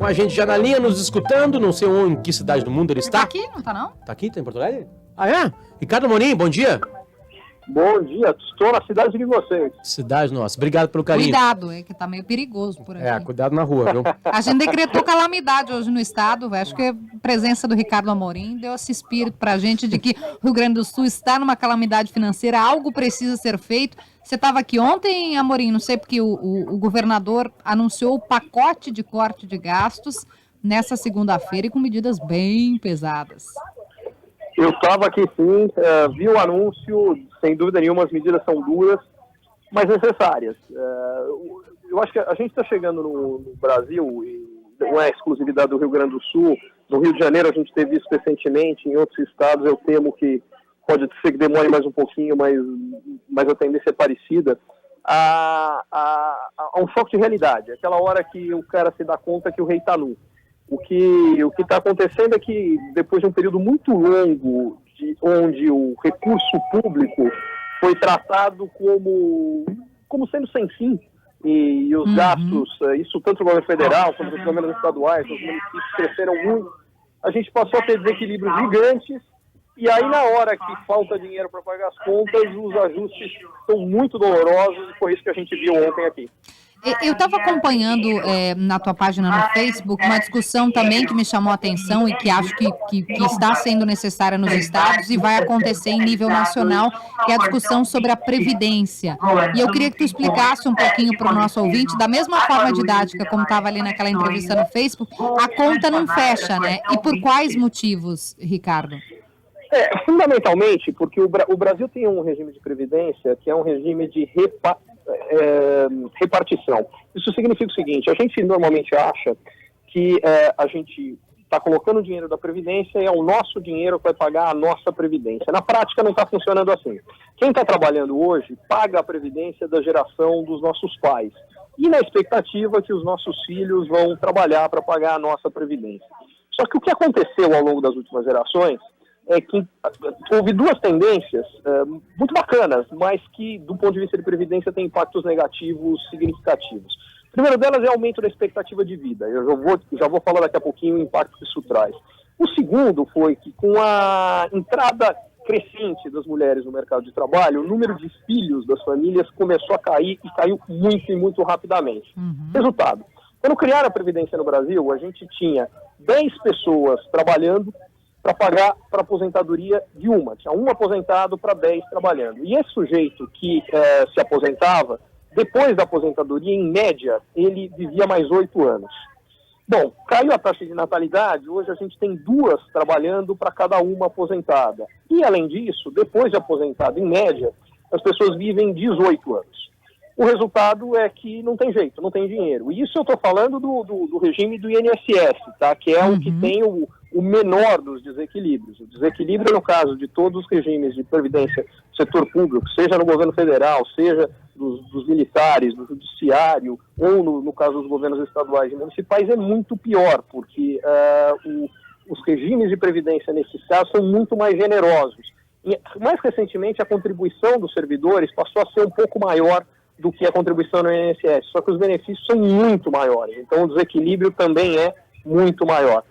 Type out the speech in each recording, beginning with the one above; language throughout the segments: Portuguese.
com a gente já na linha, nos escutando. Não sei onde, em que cidade do mundo ele está. Tá aqui, não tá não? Tá aqui, tá em Porto Alegre? Ah, é? Ricardo Amorim, bom dia. Bom dia, estou na cidade de vocês. Cidade nossa. Obrigado pelo carinho. Cuidado, é que tá meio perigoso por aqui. Cuidado na rua, viu? A gente decretou calamidade hoje no estado, acho que a presença do Ricardo Amorim deu esse espírito pra gente de que o Rio Grande do Sul está numa calamidade financeira, algo precisa ser feito. Você estava aqui ontem, Amorim, não sei porque o governador anunciou o pacote de corte de gastos nessa segunda-feira e com medidas bem pesadas. Eu estava aqui sim, vi o anúncio, sem dúvida nenhuma as medidas são duras, mas necessárias. Eu acho que a gente está chegando no Brasil, e não é exclusividade do Rio Grande do Sul, no Rio de Janeiro a gente teve isso recentemente, em outros estados eu temo que pode ser que demore mais um pouquinho, mas a tendência é parecida, a um choque de realidade, aquela hora que o cara se dá conta que o rei está nu. O que está acontecendo é que, depois de um período muito longo, onde o recurso público foi tratado como sendo sem fim, e os gastos, isso tanto no governo federal quanto nos governos estaduais, os municípios cresceram muito, a gente passou a ter desequilíbrios gigantes, e aí na hora que falta dinheiro para pagar as contas, os ajustes são muito dolorosos, e foi isso que a gente viu ontem aqui. Eu estava acompanhando na tua página no Facebook uma discussão também que me chamou a atenção e que acho que está sendo necessária nos estados e vai acontecer em nível nacional, que é a discussão sobre a Previdência. E eu queria que tu explicasse um pouquinho para o nosso ouvinte, da mesma forma didática como estava ali naquela entrevista no Facebook, a conta não fecha, né? E por quais motivos, Ricardo? Fundamentalmente porque o Brasil tem um regime de previdência que é um regime de repartição. Isso significa o seguinte: a gente normalmente acha que a gente está colocando o dinheiro da Previdência e é o nosso dinheiro que vai pagar a nossa Previdência. Na prática não está funcionando assim. Quem está trabalhando hoje paga a Previdência da geração dos nossos pais e na expectativa que os nossos filhos vão trabalhar para pagar a nossa Previdência. Só que o que aconteceu ao longo das últimas gerações é que houve duas tendências muito bacanas, mas que, do ponto de vista de previdência, têm impactos negativos significativos. O primeiro delas é o aumento da expectativa de vida. Eu já vou falar daqui a pouquinho o impacto que isso traz. O segundo foi que, com a entrada crescente das mulheres no mercado de trabalho, o número de filhos das famílias começou a cair e caiu muito e muito rapidamente. Resultado: quando criaram a Previdência no Brasil, a gente tinha 10 pessoas trabalhando para pagar para aposentadoria de uma. Tinha um aposentado para 10 trabalhando. E esse sujeito que se aposentava, depois da aposentadoria, em média, ele vivia mais 8 anos. Bom, caiu a taxa de natalidade, hoje a gente tem 2 trabalhando para cada uma aposentada. E, além disso, depois de aposentado, em média, as pessoas vivem 18 anos. O resultado é que não tem jeito, não tem dinheiro. E isso eu estou falando do regime do INSS, tá? Que é o que tem o menor dos desequilíbrios. O desequilíbrio, no caso de todos os regimes de previdência do setor público, seja no governo federal, seja dos militares, do judiciário, ou no caso dos governos estaduais e municipais, é muito pior, porque os regimes de previdência nesses casos são muito mais generosos. E, mais recentemente, a contribuição dos servidores passou a ser um pouco maior do que a contribuição no INSS, só que os benefícios são muito maiores, então o desequilíbrio também é muito maior.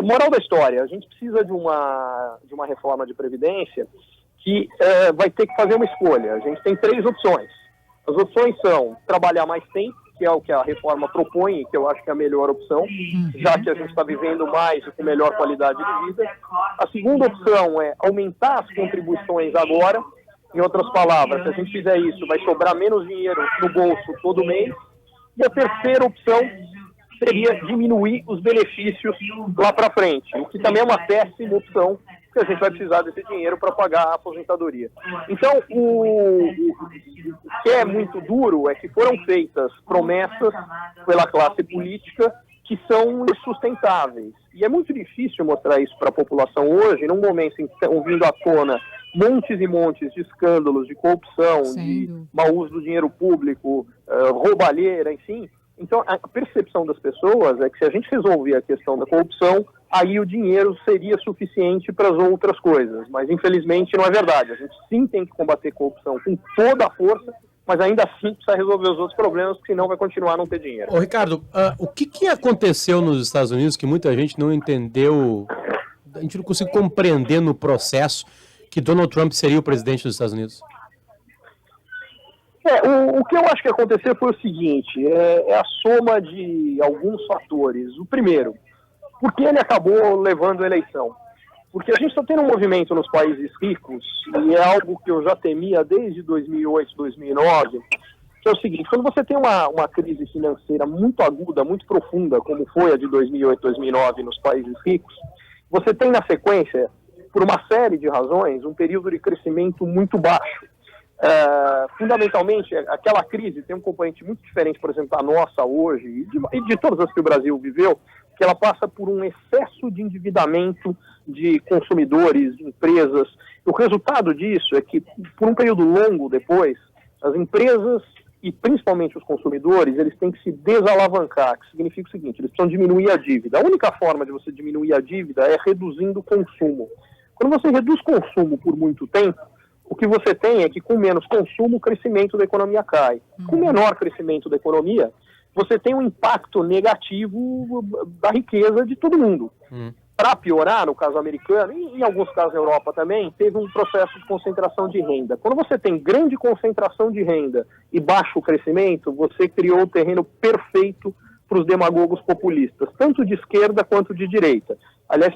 Moral da história: a gente precisa de uma reforma de previdência que vai ter que fazer uma escolha. A gente tem 3 opções. As opções são trabalhar mais tempo, que é o que a reforma propõe, que eu acho que é a melhor opção, já que a gente está vivendo mais e com melhor qualidade de vida. A segunda opção é aumentar as contribuições agora. Em outras palavras, se a gente fizer isso, vai sobrar menos dinheiro no bolso todo mês. E a terceira opção seria diminuir os benefícios lá para frente, o que também é uma péssima opção, porque a gente vai precisar desse dinheiro para pagar a aposentadoria. Então, o que é muito duro é que foram feitas promessas pela classe política que são insustentáveis. E é muito difícil mostrar isso para a população hoje, num momento em que estão vindo à tona montes e montes de escândalos, de corrupção, de mau uso do dinheiro público, roubalheira, enfim. Então, a percepção das pessoas é que se a gente resolver a questão da corrupção, aí o dinheiro seria suficiente para as outras coisas. Mas, infelizmente, não é verdade. A gente sim tem que combater corrupção com toda a força, mas ainda assim precisa resolver os outros problemas, porque senão vai continuar a não ter dinheiro. Ô, Ricardo, o que aconteceu nos Estados Unidos que muita gente não entendeu, a gente não conseguiu compreender no processo que Donald Trump seria o presidente dos Estados Unidos? O que eu acho que aconteceu foi o seguinte, é a soma de alguns fatores. O primeiro, por que ele acabou levando a eleição? Porque a gente está tendo um movimento nos países ricos, e é algo que eu já temia desde 2008, 2009, que é o seguinte, quando você tem uma crise financeira muito aguda, muito profunda, como foi a de 2008, 2009 nos países ricos, você tem na sequência, por uma série de razões, um período de crescimento muito baixo. Fundamentalmente, aquela crise tem um componente muito diferente, por exemplo, da nossa hoje e de todas as que o Brasil viveu, que ela passa por um excesso de endividamento de consumidores, de empresas. O resultado disso é que, por um período longo depois, as empresas e principalmente os consumidores, eles têm que se desalavancar, que significa o seguinte, eles precisam diminuir a dívida. A única forma de você diminuir a dívida é reduzindo o consumo. Quando você reduz consumo por muito tempo, o que você tem é que com menos consumo o crescimento da economia cai. Com menor crescimento da economia, você tem um impacto negativo da riqueza de todo mundo. Para piorar, no caso americano, e em alguns casos na Europa também, teve um processo de concentração de renda. Quando você tem grande concentração de renda e baixo crescimento, você criou o terreno perfeito para os demagogos populistas, tanto de esquerda quanto de direita. Aliás,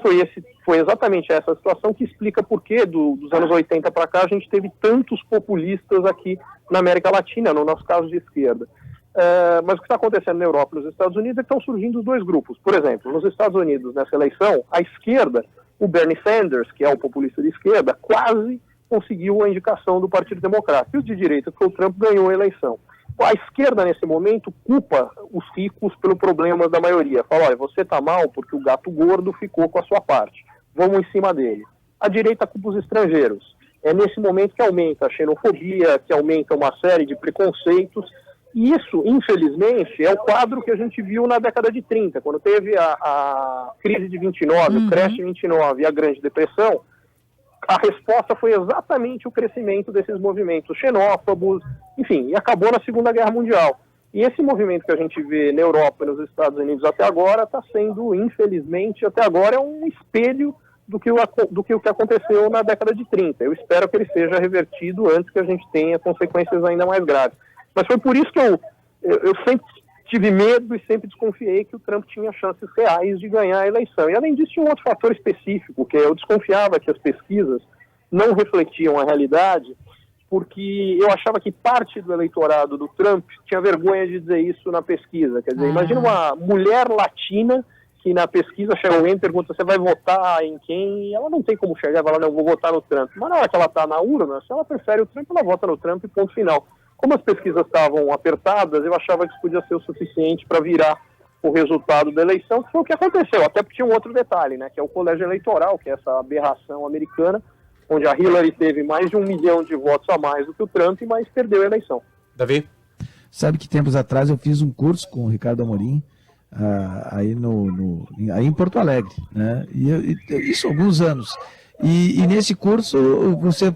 foi exatamente essa situação que explica por que dos anos 80 para cá a gente teve tantos populistas aqui na América Latina, no nosso caso de esquerda. Mas o que está acontecendo na Europa e nos Estados Unidos é que estão surgindo os dois grupos. Por exemplo, nos Estados Unidos, nessa eleição, a esquerda, o Bernie Sanders, que é um populista de esquerda, quase conseguiu a indicação do Partido Democrata. E o de direita, que o Trump, ganhou a eleição. A esquerda, nesse momento, culpa os ricos pelo problema da maioria. Fala, olha, você está mal porque o gato gordo ficou com a sua parte. Vamos em cima dele. A direita culpa os estrangeiros. É nesse momento que aumenta a xenofobia, que aumenta uma série de preconceitos. E isso, infelizmente, é o quadro que a gente viu na década de 30, quando teve a crise de 29, o crash de 29 e a Grande Depressão. A resposta foi exatamente o crescimento desses movimentos xenófobos, enfim, e acabou na Segunda Guerra Mundial. E esse movimento que a gente vê na Europa e nos Estados Unidos até agora está sendo, infelizmente, até agora é um espelho do que o que aconteceu na década de 30. Eu espero que ele seja revertido antes que a gente tenha consequências ainda mais graves. Mas foi por isso que eu sempre tive medo e sempre desconfiei que o Trump tinha chances reais de ganhar a eleição. E além disso, tinha um outro fator específico, que eu desconfiava que as pesquisas não refletiam a realidade, porque eu achava que parte do eleitorado do Trump tinha vergonha de dizer isso na pesquisa. Quer dizer, imagina uma mulher latina que na pesquisa chega alguém e pergunta, você vai votar em quem? E ela não tem como chegar e falar, não, vou votar no Trump. Mas na hora que ela está na urna, se ela prefere o Trump, ela vota no Trump e ponto final. Como as pesquisas estavam apertadas, eu achava que isso podia ser o suficiente para virar o resultado da eleição, que foi o que aconteceu, até porque tinha um outro detalhe, né, que é o colégio eleitoral, que é essa aberração americana, onde a Hillary teve mais de 1 milhão de votos a mais do que o Trump, mas perdeu a eleição. Davi? Sabe que tempos atrás eu fiz um curso com o Ricardo Amorim, aí em Porto Alegre, né, e isso há alguns anos. E nesse curso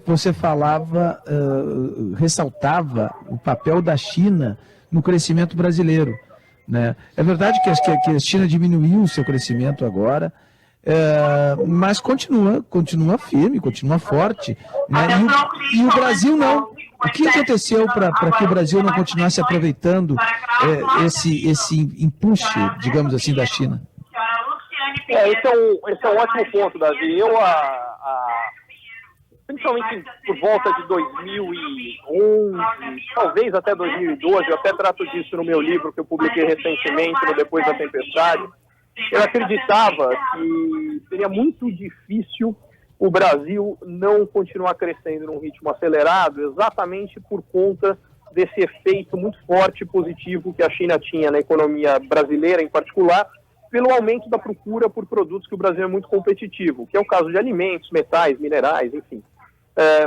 você falava, ressaltava o papel da China no crescimento brasileiro, né? É verdade que a China diminuiu o seu crescimento agora, mas continua firme, continua forte, né? E o Brasil não. O que aconteceu para que o Brasil não continuasse aproveitando esse empuxe, digamos assim, da China? Esse é um ótimo ponto, Davi. Eu, principalmente por volta de 2011, talvez até 2012, eu até trato disso no meu livro que eu publiquei recentemente, no Depois da Tempestade, eu acreditava que seria muito difícil o Brasil não continuar crescendo num ritmo acelerado, exatamente por conta desse efeito muito forte e positivo que a China tinha na economia brasileira em particular, pelo aumento da procura por produtos que o Brasil é muito competitivo, que é o caso de alimentos, metais, minerais, enfim.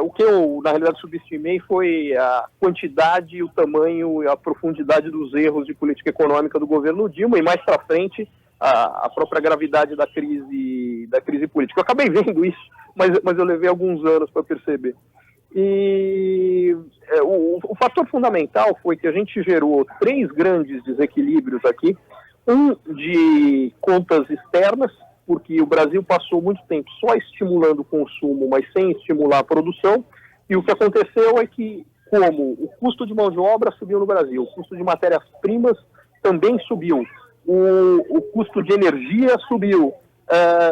O que eu, na realidade, subestimei foi a quantidade, o tamanho e a profundidade dos erros de política econômica do governo Dilma e, mais para frente, a própria gravidade da crise política. Eu acabei vendo isso, mas eu levei alguns anos para perceber. E o fator fundamental foi que a gente gerou 3 grandes desequilíbrios aqui. Um de contas externas, porque o Brasil passou muito tempo só estimulando o consumo, mas sem estimular a produção. E o que aconteceu é que, como o custo de mão de obra subiu no Brasil, o custo de matérias-primas também subiu, o custo de energia subiu.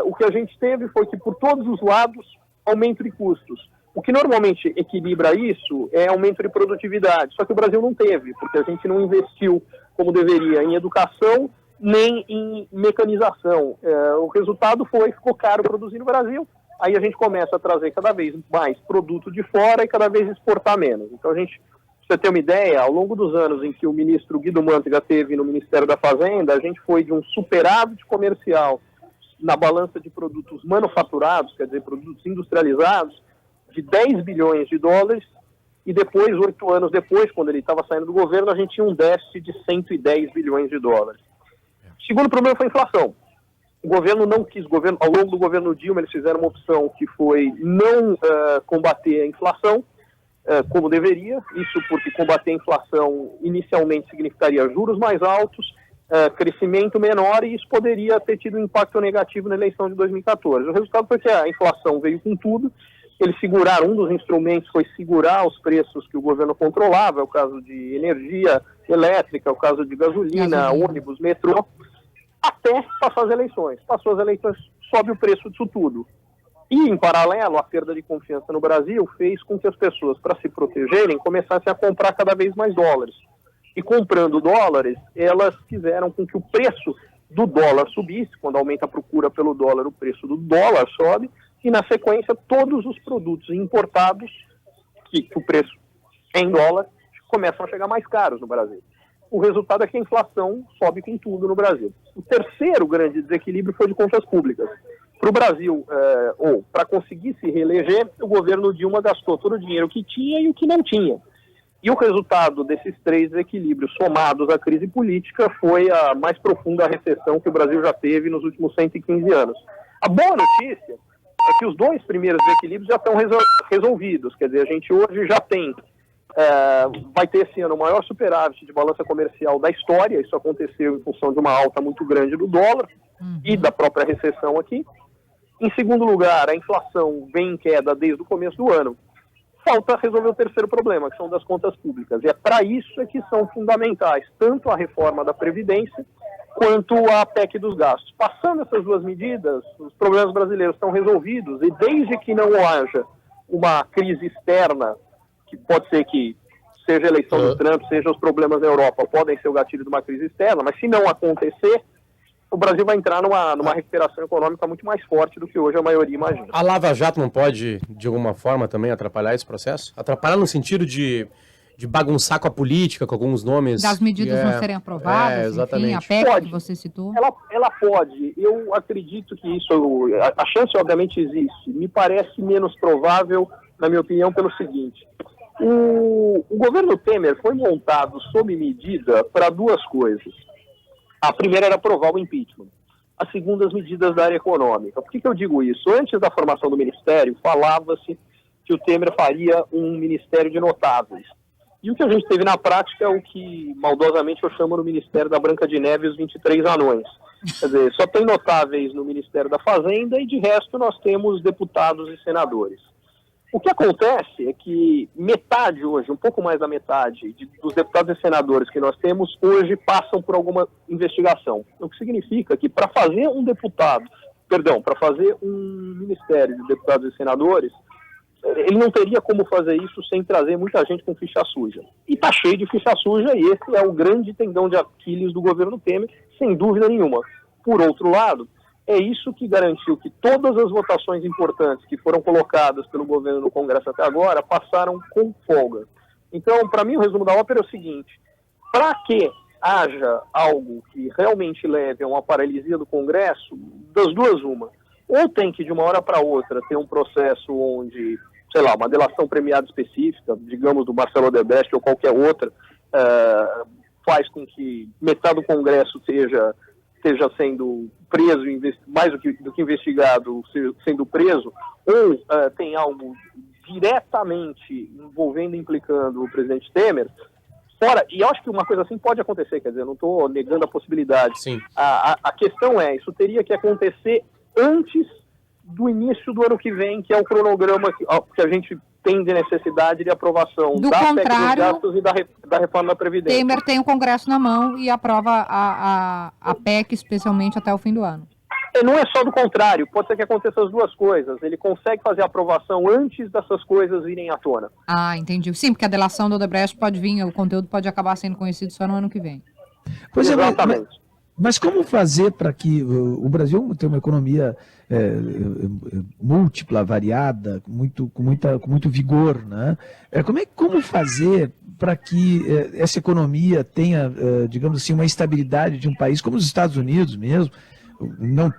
O que a gente teve foi que, por todos os lados, aumento de custos. O que normalmente equilibra isso é aumento de produtividade, só que o Brasil não teve, porque a gente não investiu como deveria em educação, nem em mecanização. O resultado foi que ficou caro produzir no Brasil, aí a gente começa a trazer cada vez mais produto de fora e cada vez exportar menos. Então a gente, pra você ter uma ideia, ao longo dos anos em que o ministro Guido Mantega teve no Ministério da Fazenda, a gente foi de um superávit comercial na balança de produtos manufaturados, quer dizer, produtos industrializados, de 10 bilhões de dólares, e depois, 8 anos depois, quando ele estava saindo do governo, a gente tinha um déficit de 110 bilhões de dólares. O segundo problema foi a inflação. O governo não quis, ao longo do governo Dilma, eles fizeram uma opção que foi não combater a inflação, como deveria, isso porque combater a inflação inicialmente significaria juros mais altos, crescimento menor, e isso poderia ter tido um impacto negativo na eleição de 2014. O resultado foi que a inflação veio com tudo. Eles seguraram, um dos instrumentos foi segurar os preços que o governo controlava, é o caso de energia elétrica, é o caso de gasolina, ônibus, metrô, até passar as eleições. Passou as eleições, sobe o preço disso tudo. E, em paralelo, a perda de confiança no Brasil fez com que as pessoas, para se protegerem, começassem a comprar cada vez mais dólares. E comprando dólares, elas fizeram com que o preço do dólar subisse. Quando aumenta a procura pelo dólar, o preço do dólar sobe. E, na sequência, todos os produtos importados, que o preço é em dólar, começam a chegar mais caros no Brasil. O resultado é que a inflação sobe com tudo no Brasil. O terceiro grande desequilíbrio foi de contas públicas. Para o Brasil, ou para conseguir se reeleger, o governo Dilma gastou todo o dinheiro que tinha e o que não tinha. E o resultado desses 3 desequilíbrios somados à crise política foi a mais profunda recessão que o Brasil já teve nos últimos 115 anos. A boa notícia é que os 2 primeiros desequilíbrios já estão resolvidos. Quer dizer, a gente hoje já tem, vai ter esse ano o maior superávit de balança comercial da história. Isso aconteceu em função de uma alta muito grande do dólar e da própria recessão aqui. Em segundo lugar, a inflação vem em queda desde o começo do ano. Falta resolver o terceiro problema, que são das contas públicas. E é para isso que são fundamentais tanto a reforma da Previdência quanto a PEC dos gastos. Passando essas 2 medidas, os problemas brasileiros estão resolvidos, e desde que não haja uma crise externa, que pode ser que seja a eleição do Trump, seja os problemas na Europa, podem ser o gatilho de uma crise externa, mas se não acontecer, o Brasil vai entrar numa recuperação econômica muito mais forte do que hoje a maioria imagina. A Lava Jato não pode, de alguma forma, também atrapalhar esse processo? Atrapalhar no sentido de bagunçar com a política, com alguns nomes... Das medidas não serem aprovadas, exatamente. Enfim, a PEC pode, que você citou. Ela pode. Eu acredito que isso, a chance obviamente existe. Me parece menos provável, na minha opinião, pelo seguinte. O governo Temer foi montado sob medida para 2 coisas. A primeira era aprovar o impeachment. A segunda, as medidas da área econômica. Por que eu digo isso? Antes da formação do ministério, falava-se que o Temer faria um ministério de notáveis. E o que a gente teve na prática é o que, maldosamente, eu chamo no Ministério da Branca de Neve os 23 anões. Quer dizer, só tem notáveis no Ministério da Fazenda e, de resto, nós temos deputados e senadores. O que acontece é que metade hoje, um pouco mais da metade, dos deputados e senadores que nós temos, hoje passam por alguma investigação. O que significa que para fazer para fazer um ministério de deputados e senadores, ele não teria como fazer isso sem trazer muita gente com ficha suja. E está cheio de ficha suja, e esse é o grande tendão de Aquiles do governo Temer, sem dúvida nenhuma. Por outro lado, é isso que garantiu que todas as votações importantes que foram colocadas pelo governo no Congresso até agora passaram com folga. Então, para mim, o resumo da ópera é o seguinte: para que haja algo que realmente leve a uma paralisia do Congresso, das 2 uma. Ou tem que, de uma hora para outra, ter um processo onde, sei lá, uma delação premiada específica, digamos do Marcelo Odebrecht ou qualquer outra, faz com que metade do Congresso esteja sendo preso, mais do que investigado, sendo preso, ou tem algo diretamente envolvendo e implicando o presidente Temer, fora, e eu acho que uma coisa assim pode acontecer, quer dizer, eu não estou negando a possibilidade. Sim. A questão é, isso teria que acontecer antes do início do ano que vem, que é o cronograma que a gente tem de necessidade de aprovação Do da PEC dos contrário, gastos e da reforma da Previdência. Temer tem o Congresso na mão e aprova a PEC, especialmente até o fim do ano. E não é só do contrário, pode ser que aconteça as duas coisas. Ele consegue fazer a aprovação antes dessas coisas virem à tona. Ah, entendi. Sim, porque a delação do Odebrecht pode vir, o conteúdo pode acabar sendo conhecido só no ano que vem. Pois é, Exatamente. mas como fazer para que o Brasil tenha uma economia múltipla, variada, com muito vigor, né? Como fazer para que essa economia tenha, digamos assim, uma estabilidade de um país como os Estados Unidos mesmo, não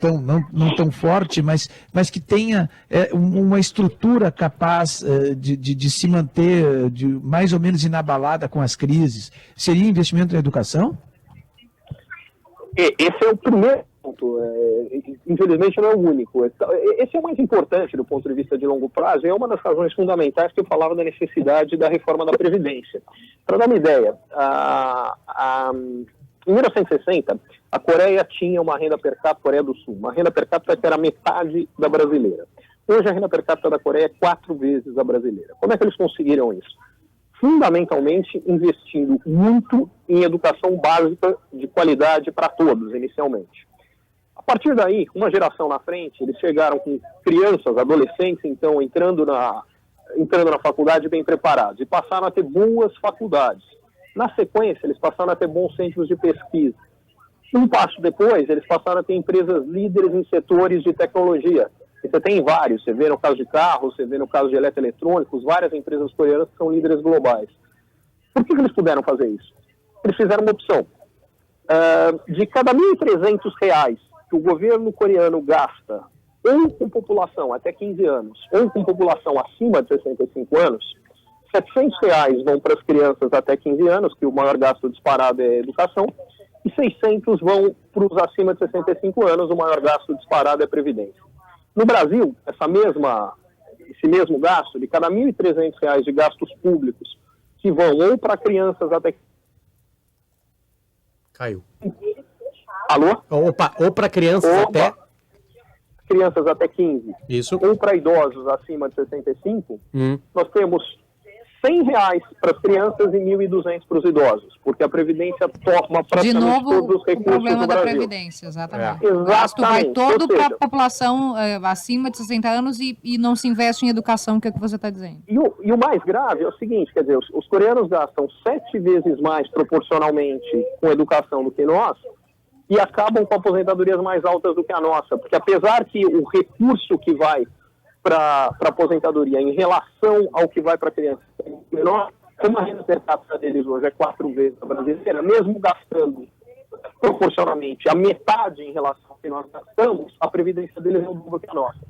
tão forte, mas que tenha uma estrutura capaz de se manter mais ou menos inabalada com as crises? Seria investimento na educação? Esse é o primeiro ponto, infelizmente não é o único. Esse é o mais importante do ponto de vista de longo prazo e é uma das razões fundamentais que eu falava da necessidade da reforma da Previdência. Para dar uma ideia, em 1960, a Coreia tinha uma renda per capita, Coreia do Sul, uma renda per capita que era metade da brasileira. Hoje a renda per capita da Coreia é 4 vezes a brasileira. Como é que eles conseguiram isso? Fundamentalmente investindo muito em educação básica de qualidade para todos, inicialmente. A partir daí, uma geração na frente, eles chegaram com crianças, adolescentes, então, entrando na faculdade bem preparados, e passaram a ter boas faculdades. Na sequência, eles passaram a ter bons centros de pesquisa. Um passo depois, eles passaram a ter empresas líderes em setores de tecnologia. E você tem vários, você vê no caso de carros, você vê no caso de eletroeletrônicos, várias empresas coreanas que são líderes globais. Por que eles puderam fazer isso? Eles fizeram uma opção. De cada R$ 1.300 que o governo coreano gasta, ou com população até 15 anos, ou com população acima de 65 anos, R$ 700 vão para as crianças até 15 anos, que o maior gasto disparado é educação, e 600 vão para os acima de 65 anos, o maior gasto disparado é previdência. No Brasil, esse mesmo gasto, de cada R$ 1.300 de gastos públicos, que vão ou para crianças até... Caiu. Alô? Opa, ou para crianças até... Crianças até 15. Isso. Ou para idosos acima de 65, nós temos R$ 100 para as crianças e 1.200 para os idosos, porque a Previdência toma praticamente todos os recursos do Brasil. De novo, o problema da Previdência, exatamente. O gasto vai todo para a população acima de 60 anos e não se investe em educação, que é o que você está dizendo. E o mais grave é o seguinte, quer dizer, os coreanos gastam 7 vezes mais proporcionalmente com educação do que nós, e acabam com aposentadorias mais altas do que a nossa, porque apesar que o recurso que vai para aposentadoria em relação ao que vai para a criança menor, como a renda per capita deles hoje é 4 vezes a brasileira, mesmo gastando proporcionalmente a metade em relação ao que nós gastamos, a previdência deles é o dobro que a nossa.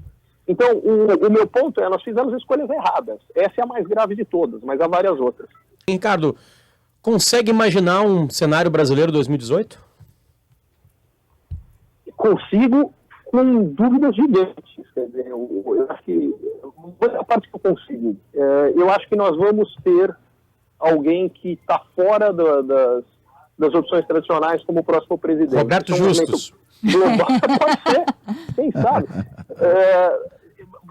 Então, o meu ponto é, nós fizemos escolhas erradas. Essa é a mais grave de todas, mas há várias outras. Ricardo, consegue imaginar um cenário brasileiro 2018? Consigo, com dúvidas gigantes. Quer dizer, eu acho que, a parte que eu consigo, eu acho que nós vamos ter alguém que está fora das opções tradicionais como o próximo presidente. Roberto Justus. Global, pode ser, quem sabe.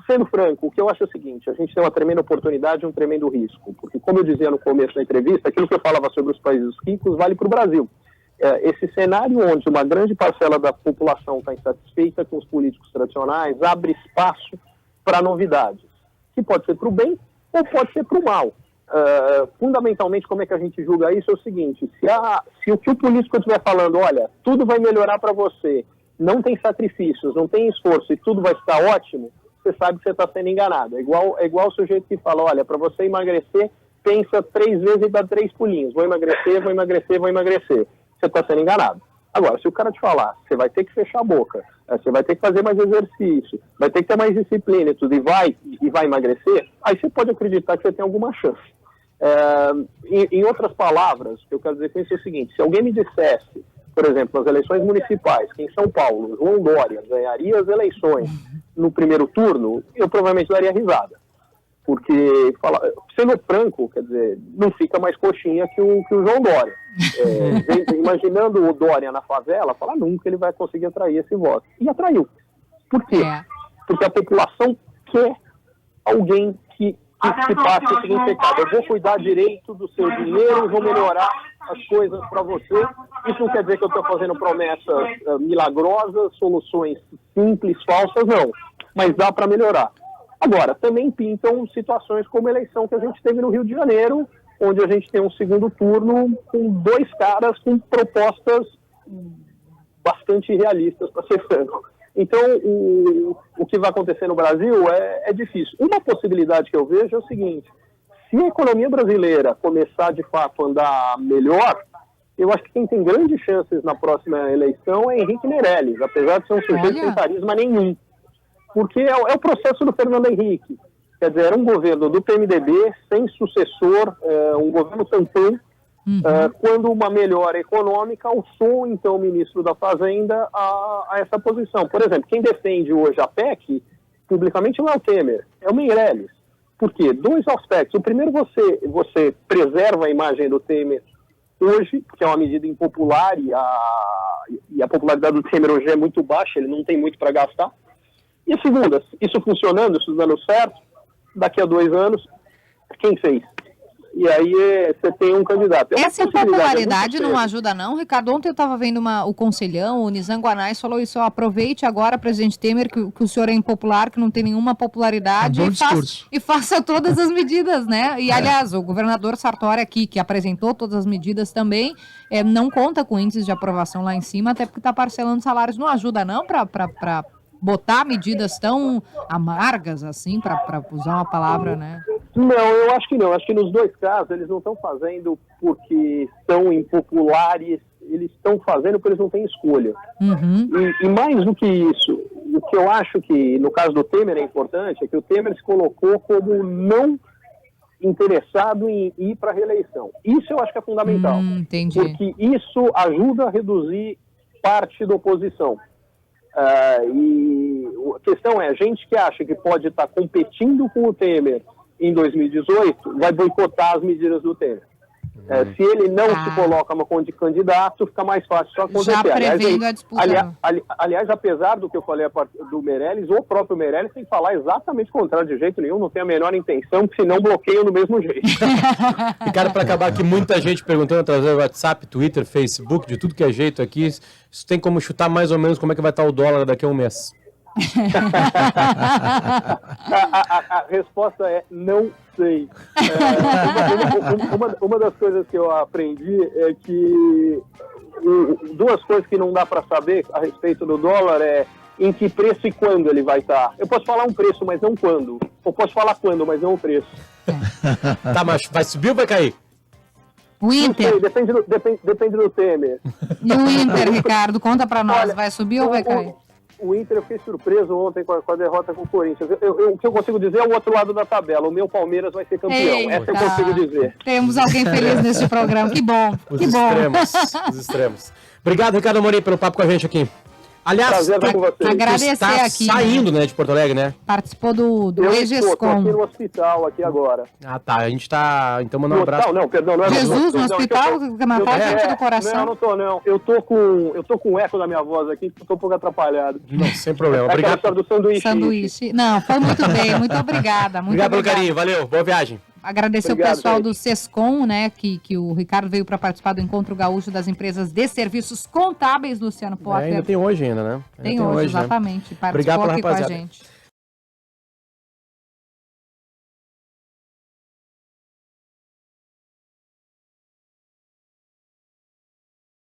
Sendo franco, o que eu acho é o seguinte, a gente tem uma tremenda oportunidade e um tremendo risco, porque como eu dizia no começo da entrevista, aquilo que eu falava sobre os países ricos vale para o Brasil. Esse cenário onde uma grande parcela da população está insatisfeita com os políticos tradicionais abre espaço para novidades, que pode ser para o bem ou pode ser para o mal. Fundamentalmente, como é que a gente julga isso? É o seguinte, se o que o político estiver falando, olha, tudo vai melhorar para você, não tem sacrifícios, não tem esforço e tudo vai ficar ótimo, você sabe que você está sendo enganado. É igual o sujeito que fala, olha, para você emagrecer, pensa 3 vezes e dá 3 pulinhos, vou emagrecer, vou emagrecer, vou emagrecer. Você está sendo enganado. Agora, se o cara te falar, você vai ter que fechar a boca, você vai ter que fazer mais exercício, vai ter que ter mais disciplina e tudo, e vai emagrecer, aí você pode acreditar que você tem alguma chance. Em outras palavras, o que eu quero dizer com isso é o seguinte, se alguém me dissesse, por exemplo, nas eleições municipais, que em São Paulo, João Dória ganharia as eleições no primeiro turno, eu provavelmente daria risada. Porque, sendo franco, quer dizer, não fica mais coxinha que o João Dória. Imaginando o Dória na favela, fala nunca ele vai conseguir atrair esse voto. E atraiu. Por quê? Porque a população quer alguém que passe o seguinte recado: eu vou cuidar direito do seu dinheiro e vou melhorar as coisas para você. Isso não quer dizer que eu estou fazendo promessas milagrosas, soluções simples, falsas, não. Mas dá para melhorar. Agora, também pintam situações como a eleição que a gente teve no Rio de Janeiro, onde a gente tem um segundo turno com 2 caras com propostas bastante realistas, para ser franco. Então, o que vai acontecer no Brasil é difícil. Uma possibilidade que eu vejo é o seguinte: se a economia brasileira começar, de fato, a andar melhor, eu acho que quem tem grandes chances na próxima eleição é Henrique Meirelles, apesar de ser um sujeito sem carisma nenhum. Porque é o processo do Fernando Henrique. Quer dizer, era um governo do PMDB, sem sucessor, um governo tampão. Quando uma melhora econômica alçou, então, o ministro da Fazenda a essa posição. Por exemplo, quem defende hoje a PEC, publicamente, não é o Temer, é o Meirelles. Por quê? 2 aspectos. O primeiro, você preserva a imagem do Temer hoje, que é uma medida impopular, e a popularidade do Temer hoje é muito baixa, ele não tem muito para gastar. E a segunda, isso funcionando, isso dando certo, daqui a 2 anos, quem fez? E aí você tem um candidato. Essa impopularidade não ajuda não, Ricardo? Ontem eu estava vendo o conselhão, o Nizam Guanais falou isso: aproveite agora, presidente Temer, que o senhor é impopular, que não tem nenhuma popularidade, e faça todas as medidas, né? E aliás, o governador Sartori aqui, que apresentou todas as medidas também, não conta com índices de aprovação lá em cima, até porque está parcelando salários. Não ajuda não para botar medidas tão amargas assim, para usar uma palavra, né? Não, eu acho que não. Acho que nos 2 casos eles não estão fazendo porque são impopulares, eles estão fazendo porque eles não têm escolha. E mais do que isso, o que eu acho que no caso do Temer é importante é que o Temer se colocou como não interessado em ir para a reeleição. Isso eu acho que é fundamental. Entendi. Porque isso ajuda a reduzir parte da oposição. E a questão é, a gente que acha que pode estar competindo com o Temer em 2018, vai boicotar as medidas do Temer. Se ele não se coloca como candidato, fica mais fácil só acontecer. Já prevendo a disputa. Aliás, apesar do que eu falei do Meirelles, o próprio Meirelles tem que falar exatamente o contrário, de jeito nenhum, não tem a menor intenção, porque senão bloqueiam do mesmo jeito. Ricardo, para acabar aqui, muita gente perguntando através do WhatsApp, Twitter, Facebook, de tudo que é jeito aqui, isso tem como chutar mais ou menos como é que vai estar o dólar daqui a um mês? A resposta é não sei. Uma das coisas que eu aprendi é que 2 coisas que não dá para saber a respeito do dólar é em que preço e quando ele vai estar. Eu posso falar um preço, mas não quando. Eu posso falar quando, mas não o preço. Tá, mas vai subir ou vai cair? O Inter. Não sei, depende do Temer. E o Inter, Ricardo, conta para nós, vai subir ou vai cair? O Inter, eu fiquei surpreso ontem com a derrota com o Corinthians. O que eu consigo dizer é o outro lado da tabela. O meu Palmeiras vai ser campeão. Essa eu consigo dizer. Temos alguém feliz nesse programa. Que bom. Os extremos. Obrigado, Ricardo Amorim, pelo papo com a gente aqui. Aliás, agradecer está aqui, saindo, né, de Porto Alegre, né? Participou do EGESCOM. Estou aqui no hospital, aqui agora. Ah, tá. A gente está... Então, mandando um abraço. Não, perdão, não é Jesus, no hospital, que matou a gente do coração. Não tô, não. Eu tô com o eco da minha voz aqui, que eu tô um pouco atrapalhado. Não, sem problema. Obrigado. Do sanduíche. Não, foi muito bem. Muito obrigada. Obrigado pelo carinho. Valeu. Boa viagem. Agradecer o pessoal do SESCOM, né, que o Ricardo veio para participar do Encontro Gaúcho das Empresas de Serviços Contábeis, Luciano Potter. Ainda tem hoje ainda, né? Tem hoje, exatamente. Né? Participou aqui com a gente.